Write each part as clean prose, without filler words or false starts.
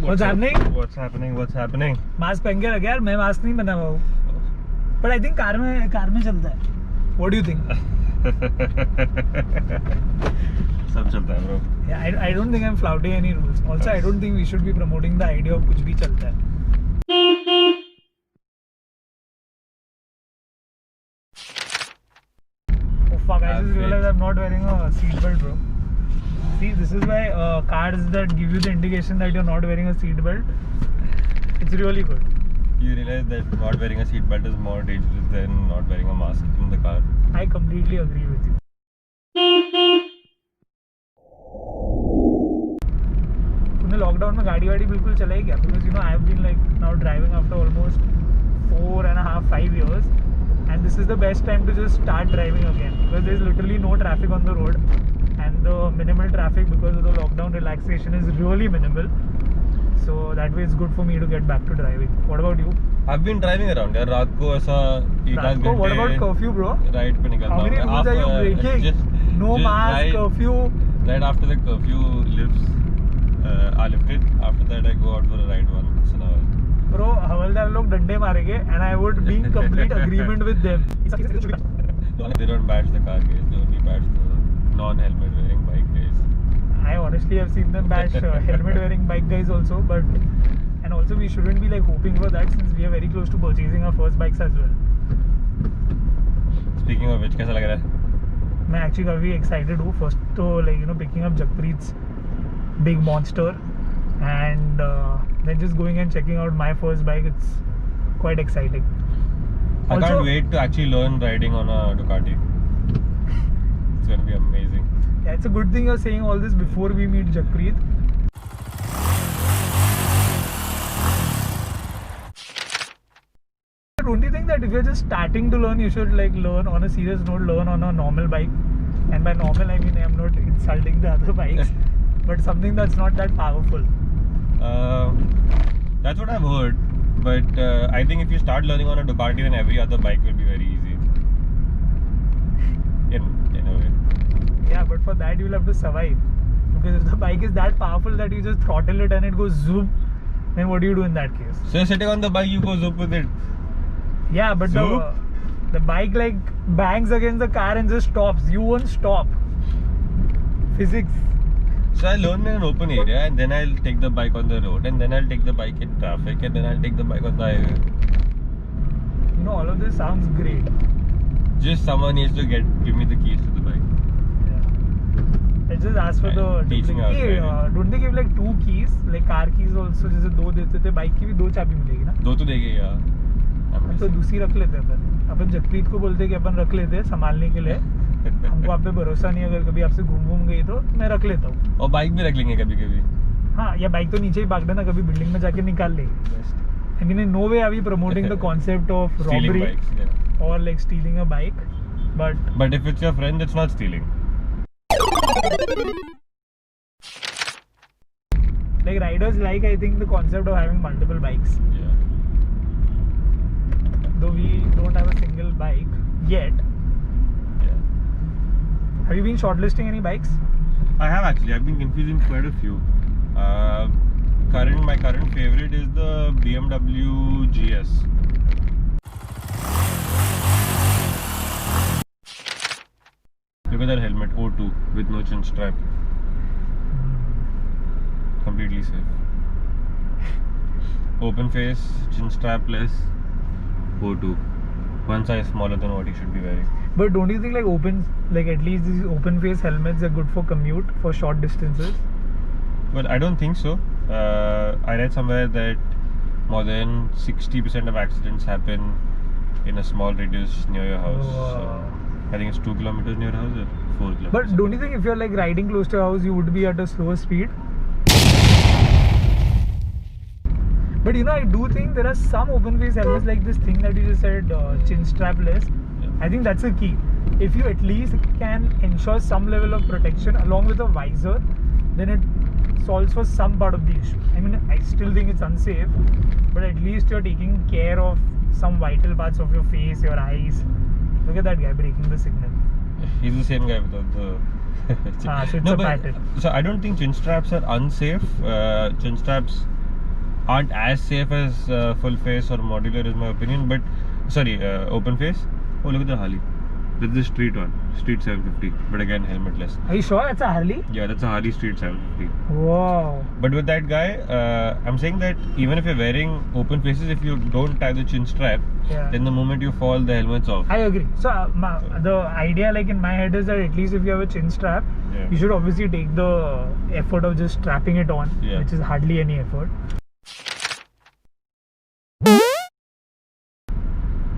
What's happening? What's happening? Mask पहन के रखे यार, मैं मास्क नहीं बना हुआ हूँ, but I think कार में चलता है. What do you think? सब चलता है bro. Yeah, I don't think I'm flouting any rules. Also, I don't think we should be promoting the idea of कुछ भी चलता है. Oh fuck! I just realized I'm not wearing a seatbelt, bro. See, this is why cars that give you the indication that you're not wearing a seatbelt, it's really good. You realize that not wearing a seatbelt is more dangerous than not wearing a mask in the car. I completely agree with you. तूने lockdown में गाड़ी वाड़ी बिल्कुल चलाई क्या? Because you know I've been like now driving after almost 4.5-5 years, and this is the best time to just start driving again because there's literally no traffic on the road, and the minimal traffic because of the lockdown relaxation is really minimal. So that way it's good for me to get back to driving. What about you? I've been driving around यार, रात को ऐसा एक आध घंटे. What about curfew, bro? Ride पे निकलता हूँ. How many rules are you breaking? No mask, curfew. Right after the curfew lifts, I lifted. After that I go out for a ride once in a while. Bro, हवलदार लोग डंडे मारेंगे, and I would be in complete agreement with them. They don't bash the car guys. They only bash the non-helmet wearing bike guys. I honestly have seen them bash helmet wearing bike guys also, and also we shouldn't be like hoping for that since we are very close to purchasing our first bikes as well. Speaking of which, कैसा लग रहा है? मैं actually काफी excited हूँ. First तो like you know picking up Jakpreet's big monster, and then just going and checking out my first bike. It's quite exciting. I can't wait to actually learn riding on a Ducati. It's gonna be amazing. Yeah, it's a good thing you're saying all this before we meet Jakpreet. Don't you think that if you're just starting to learn, you should like learn on a serious note, learn on a normal bike? And by normal, I mean I'm not insulting the other bikes, but something that's not that powerful. That's what I've heard. But I think if you start learning on a Ducati, then every other bike will be very easy. In a way. Yeah, but for that you'll have to survive. Because if the bike is that powerful that you just throttle it and it goes zoom, then what do you do in that case? So you're sitting on the bike, you go zoop with it. Yeah, but the bike like bangs against the car and just stops. You won't stop. Physics. So I learn in an open area, and then I'll take the bike on the road, and then I'll take the bike in traffic, and then I'll take the bike on the highway. You know, all of this sounds great. Just someone needs to give me the keys to the bike. Yeah. I just ask for the teaching out. Don't they give like 2 keys, like car keys also? जैसे 2 देते थे, bike की भी 2 चाबी मिलेगी ना? 2 तो देंगे यार. तो दूसरी रख लेते अपन जगप्रीत को बोलते कि अपन रख लेते संभालने के लिए. हमको आप पे भरोसा नहीं, अगर कभी आपसे घूम गई तो मैं रख लेता हूँ. और बाइक भी रख लेंगे कभी कभी. हाँ, या बाइक तो नीचे ही भाग देना, कभी बिल्डिंग में जाके निकाल लेंगे. I mean, in no way are we promoting the concept of robbery bikes, yeah. or like stealing a bike, but if it's your friend, it's not stealing. Like riders like, I think, the concept of having multiple bikes. Yeah. Though we don't have a single bike yet. Yeah. Have you been shortlisting any bikes? I have actually. I've been confusing quite a few. My current favorite is the BMW GS. Look at that helmet, O2 with no chin strap. Completely safe. Open face, chin strapless, O2. One size smaller than what you should be wearing. But don't you think like at least these open face helmets are good for commute, for short distances? Well, I don't think so. I read somewhere that more than 60% of accidents happen in a small radius near your house. So I think it's 2 kilometers near your house or 4 kilometers. But don't you think if you're like riding close to your house, you would be at a slower speed? But you know, I do think there are some open face helmets like this thing that you just said, chin strapless. Yeah. I think that's a key. If you at least can ensure some level of protection along with a visor, then it solves for some part of the issue. I mean, I still think it's unsafe, but at least you're taking care of some vital parts of your face, your eyes. Look at that guy breaking the signal. He's the same guy without the so it's a pattern. So I don't think chin straps are unsafe. Chin straps aren't as safe as full face or modular, is my opinion. But sorry, open face. Oh, look at the Harley. That's the street one, Street 750. But again, helmetless. Are you sure it's a Harley? Yeah, that's a Harley Street 750. Wow. But with that guy, I'm saying that even if you're wearing open faces, if you don't tie the chin strap, Yeah. then the moment you fall, the helmet's off. I agree. So the idea, like in my head, is that at least if you have a chin strap, Yeah. you should obviously take the effort of just strapping it on, Yeah. which is hardly any effort.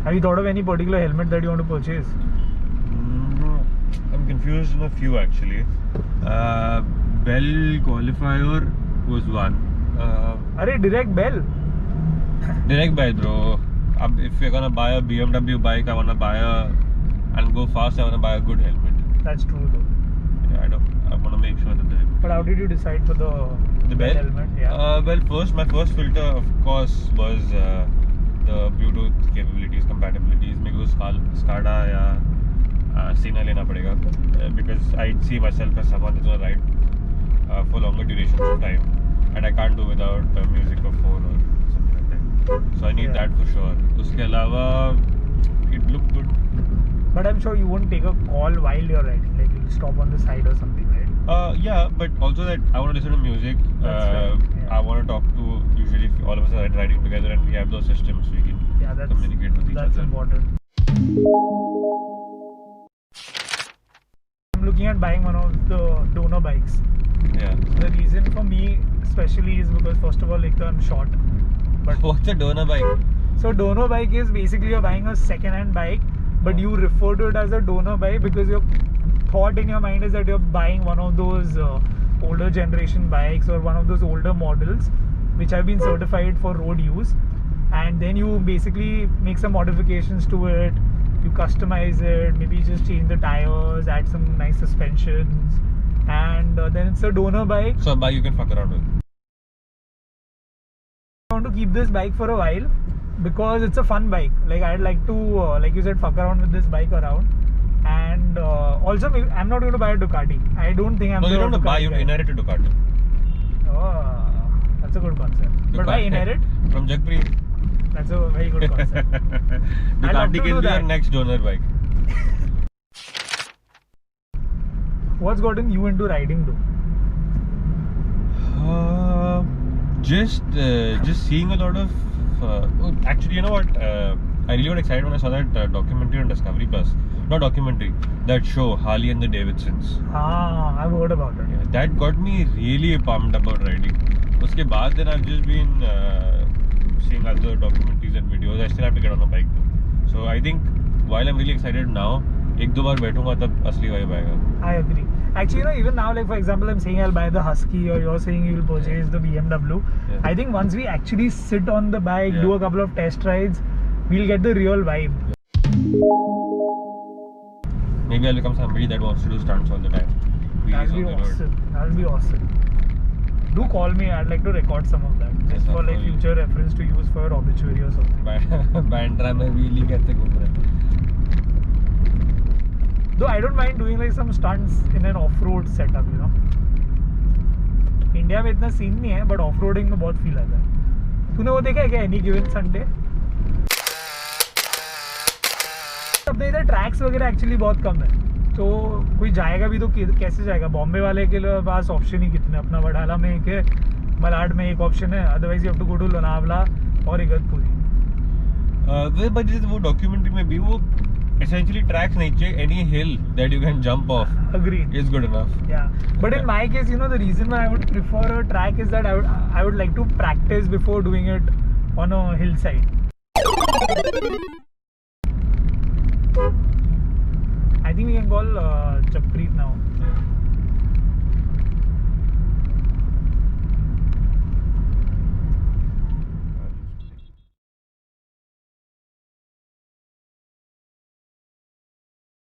Have you thought of any particular helmet that you want to purchase? I'm confused in a few actually. Bell Qualifier was one. Arey, direct Bell. Direct buy, bro. If you're gonna buy a BMW bike, I wanna buy and go fast, I wanna buy a good helmet. That's true though. Yeah, I wanna make sure that the helmet. But how did you decide for the Bell helmet? Yeah. Well, my first filter, of course, was the Bluetooth capabilities, compatibilities. मेरे को SCADA या Sena लेना पड़ेगा because I see myself as someone that's gonna ride for longer durations of time, and I can't do without music or phone or something like that. So I need that for sure. उसके अलावा it looked good. But I'm sure you won't take a call while you're riding. Like you'll stop on the side or something, right? Yeah, but also that I want to listen to music. That's right. Yeah. I want to talk to, usually if all of us are riding together and we have those systems, we can communicate with each that's other. important. I'm looking at buying one of the donor bikes. Yeah. The reason for me especially is because first of all, like I'm short. But What's a donor bike? so donor bike is basically you're buying a second-hand bike, but you refer to it as a donor bike because your thought in your mind is that you're buying one of those older generation bikes or one of those older models which have been certified for road use, and then you basically make some modifications to it, you customize it, maybe just change the tires, add some nice suspensions, and then it's a donor bike. So a bike you can fuck around with. I want to keep this bike for a while because it's a fun bike. Like I'd like to, like you said, fuck around with this bike around. And also, maybe, I'm not going to buy a Ducati. I don't think I'm. No, you don't have to buy. You guy. inherit a Ducati. Oh, that's a good concept. But why inherit? From Jagpreet. That's a very good concept. Ducati can be your next donor bike. What's gotten you into riding though? Just seeing a lot of. Actually, you know what? I really got excited when I saw that documentary on Discovery Plus. Not documentary, that show, Harley and the Davidsons. I've heard about it. Yeah, that got me really pumped about riding. Uske baad, then I've just been seeing other documentaries and videos. I still have to get on a bike though. So I think while I'm really excited now, एक दो बार बैठूंगा तब असली vibe आएगा. I agree. Actually, you know, even now, like for example, I'm saying I'll buy the Husky, or you're saying you'll purchase the BMW. Yeah. I think once we actually sit on the bike, do a couple of test rides, we'll get the real vibe. Maybe I'll become somebody that wants to do stunts all the time. That'll be awesome. That'll be awesome. Do call me. I'd like to record some of that, just for like future reference to use for obituary or something. Bandra में wheelie करते घूम रहे. Though I don't mind doing like some stunts in an off-road setup, you know. India में इतना scene नहीं है, but off-roading में बहुत फील आता है. तूने वो देखा है क्या Any Given Sunday? अपने इधर ट्रैक्स वगैरह एक्चुअली बहुत कम है, तो कोई जाएगा भी तो कैसे जाएगा? बॉम्बे वाले के पास ऑप्शन ही कितने. अपना वडाला में एक है, मलाड में एक ऑप्शन है, otherwise you have to go to Lonavala और इगतपुरी. बट वो डॉक्यूमेंट्री में भी वो essentially tracks नहीं चाहिए. Any hill that you can jump off Agreed. is good enough. Yeah, but in my case, you know, the reason why I would prefer a track is that I would like to practice before doing it on a hillside. I think we can call Jagpreet now.